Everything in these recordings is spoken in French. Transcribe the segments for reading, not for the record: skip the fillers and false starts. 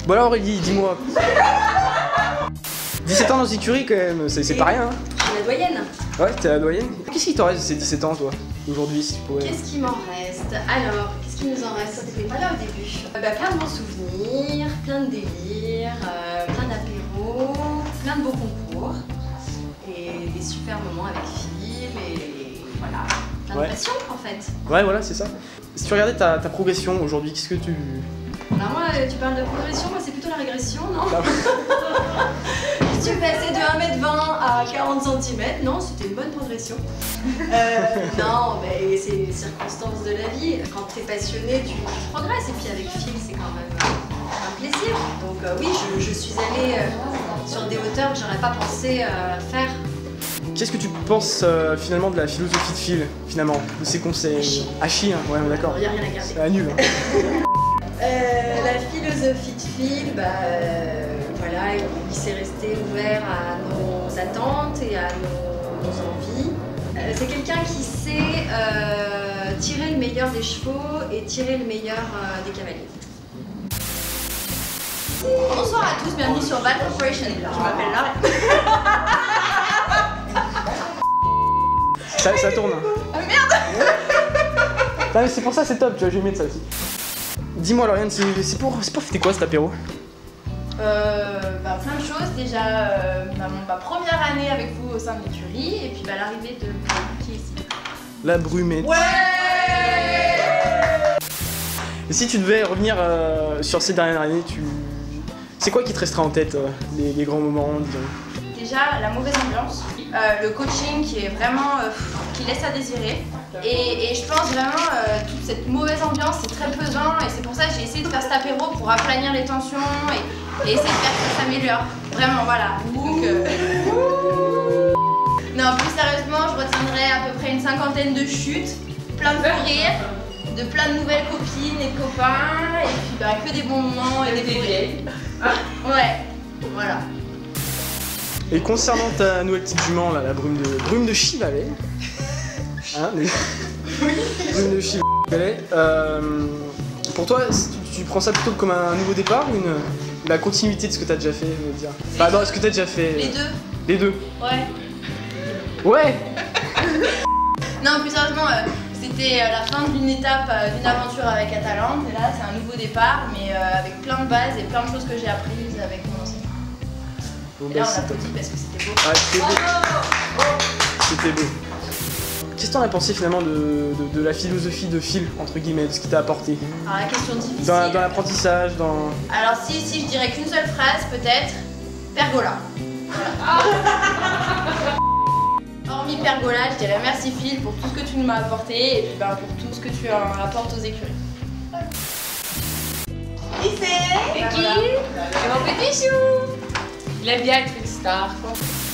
Bon alors Aurélie, dis-moi. 17 ans dans les écuries quand même, c'est pas rien. Hein. Je suis la doyenne. Ouais, t'es la doyenne. Qu'est-ce qui t'en reste de ces 17 ans toi, aujourd'hui si tu pourrais... Qu'est-ce qui m'en reste? Alors, qu'est-ce qui nous en reste? Ça t'étais pas là au début. Plein de bons souvenirs, plein de délires, plein d'apéros, plein de beaux concours. Et des super moments avec Phil et voilà. Plein de passion en fait. Ouais voilà c'est ça. Si tu regardais ta progression aujourd'hui, qu'est-ce que tu... Alors moi tu parles de progression, moi c'est plutôt la régression, non? Je suis passée de 1m20 à 40 cm, non c'était une bonne progression. Non mais c'est les circonstances de la vie, quand t'es passionné tu progresses et puis avec Phil c'est quand même un plaisir. Donc oui je suis allée sur des hauteurs que j'aurais pas pensé faire. Qu'est-ce que tu penses finalement de la philosophie de Phil, finalement, de ses conseils? Hachi, hein, ouais, d'accord. Il n'y a rien à garder. C'est nul. Hein. La philosophie de Phil, voilà, il s'est resté ouvert à nos attentes et à nos envies. C'est quelqu'un qui sait tirer le meilleur des chevaux et tirer le meilleur des cavaliers. Bonsoir à tous, bienvenue sur Bad Corporation. Je m'appelle Laure. Ça tourne. Ah merde. C'est pour ça c'est top, tu vois, je vais mettre ça aussi. Dis-moi Lauriane, c'est pour fêter quoi cet apéro? Plein de choses. Déjà ma première année avec vous au sein de l'écurie et puis l'arrivée de qui est ici. La brumette. Ouais. Et si tu devais revenir sur ces dernières années, c'est quoi qui te restera en tête, les grands moments, disons? Déjà la mauvaise ambiance, le coaching qui est vraiment qui laisse à désirer et je pense vraiment toute cette mauvaise ambiance c'est très pesant et c'est pour ça que j'ai essayé de faire cet apéro pour aplanir les tensions et essayer de faire que ça s'améliore. Vraiment voilà. Donc, non plus sérieusement je retiendrai à peu près une cinquantaine de chutes, plein de fous rires, de plein de nouvelles copines et de copains et puis que des bons moments et des vieilles. Ouais, voilà. Et concernant ta nouvelle petite jument, là, la brume de Chivalet, hein, brume de Chivalet, pour toi, tu prends ça plutôt comme un nouveau départ ou la continuité de ce que tu as déjà fait, je veux dire? Enfin, non, ce que tu as déjà fait. Les deux. Les deux? Ouais. Ouais. Non, plus sérieusement, c'était la fin d'une étape d'une aventure avec Atalante, et là, c'est un nouveau départ, mais avec plein de bases et plein de choses que j'ai apprises avec mon ancien. Et là, on applaudit parce que c'était beau. Ouais, c'était beau. C'était beau. Qu'est-ce que t'en as pensé finalement de la philosophie de Phil, entre guillemets, de ce qu'il t'a apporté? Alors, la question difficile. Dans l'apprentissage, dans... Alors, si je dirais qu'une seule phrase, peut-être, pergola. Voilà. Hormis pergola, je dirais merci Phil pour tout ce que tu nous m'as apporté et puis pour tout ce que tu apportes aux écuries. Qui c'est qui? C'est mon petit chou. Il aime bien être une star, quoi.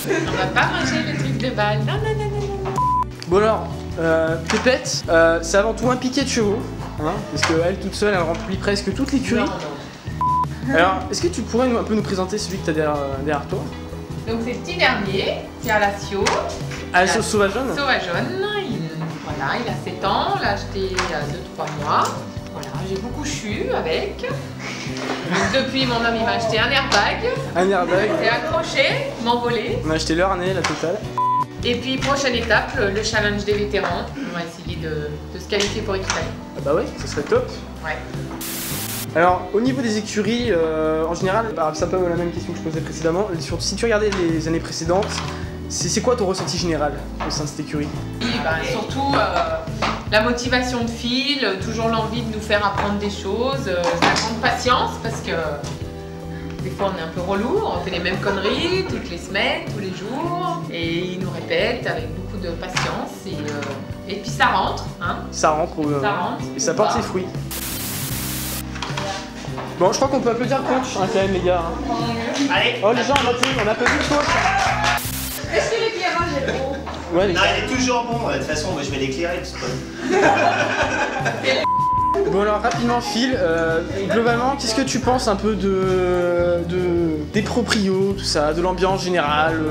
On va pas manger le truc de balle. Non, non, non, non, non. Bon alors, Pépette, c'est avant tout un piquet de chevaux, hein, parce qu'elle toute seule, elle remplit presque toute l'écurie. Alors, est-ce que tu pourrais un peu nous présenter celui que tu as derrière toi? Donc c'est le petit dernier, c'est Alacio. Alacio Sauvageonne? Sauvageonne, voilà, il a 7 ans, on l'a acheté il y a 2-3 mois. Voilà, j'ai beaucoup chu avec. Donc depuis, mon homme il m'a acheté un airbag. Un airbag. Et accroché, m'envoler. On a acheté le harnais, la totale. Et puis prochaine étape, le challenge des vétérans. On va essayer de se qualifier pour Equitalia. Ah bah ouais, ce serait top. Ouais. Alors au niveau des écuries, en général, c'est un peu la même question que je posais précédemment. Si tu regardais les années précédentes, c'est quoi ton ressenti général au sein de cette écurie? Surtout la motivation de Phil, toujours l'envie de nous faire apprendre des choses, la grande patience parce que des fois on est un peu relou, on fait les mêmes conneries toutes les semaines, tous les jours et il nous répète avec beaucoup de patience et puis ça rentre. Hein. Ça rentre, ça rentre et ça porte ses fruits. Bon, je crois qu'on peut applaudir le coach, hein, quand même les gars. Hein. Allez. Oh les gens, on applaudit le coach. Est-ce que l'éclairage est bon? Ouais, non, il est toujours bon. De toute façon, moi, je vais l'éclairer. Bon alors rapidement Phil, globalement qu'est-ce que tu penses un peu des proprios, tout ça, de l'ambiance générale?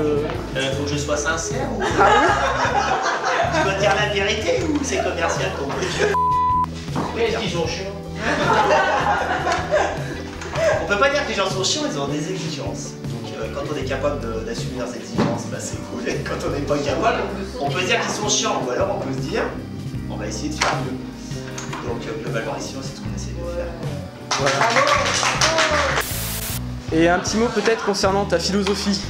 Faut que je sois sincère ou... Tu dois dire la vérité ou c'est commercial ton truc? Qu'est-ce qu'ils ont chiant? On peut pas dire que les sont chiants, ils ont des exigences. Donc quand on est capable d'assumer leurs exigences, bah, c'est cool. Et quand on n'est pas capable, on peut dire qu'ils sont chiants. Ou alors on peut se dire, on va essayer de faire mieux. Donc globalement ici, c'est ce qu'on essaie de faire. Voilà. Et un petit mot peut-être concernant ta philosophie.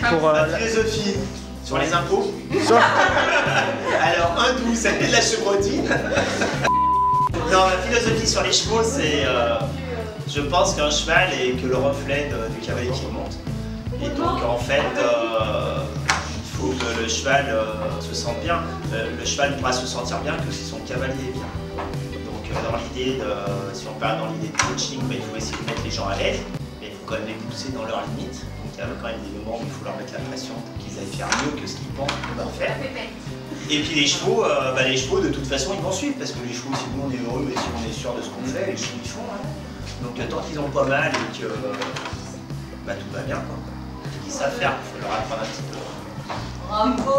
Pour, Ma philosophie sur les impôts. Sur... Alors, un doux, ça fait de la chevrotine. Non, ma philosophie sur les chevaux, c'est... je pense qu'un cheval est que le reflet du cavalier qui monte. Et donc, en fait, il faut que le cheval se sente bien. Le cheval ne pourra se sentir bien que si son cavalier est bien. Donc, dans l'idée de... Si on parle dans l'idée de coaching, bah, il faut essayer de mettre les gens à l'aise. Mais il faut quand même les pousser dans leurs limites. Donc, il y a quand même des moments où il faut leur mettre la pression pour qu'ils aillent faire mieux que ce qu'ils pensent pouvoir faire. Et puis les chevaux, de toute façon, ils vont suivre, parce que les chevaux, si nous on est heureux et si on est sûr de ce qu'on fait, les chevaux ils font. Hein. Donc tant qu'ils ont pas mal et que tout va bien, quoi. Ils savent faire, il faut leur apprendre un petit peu. Bravo!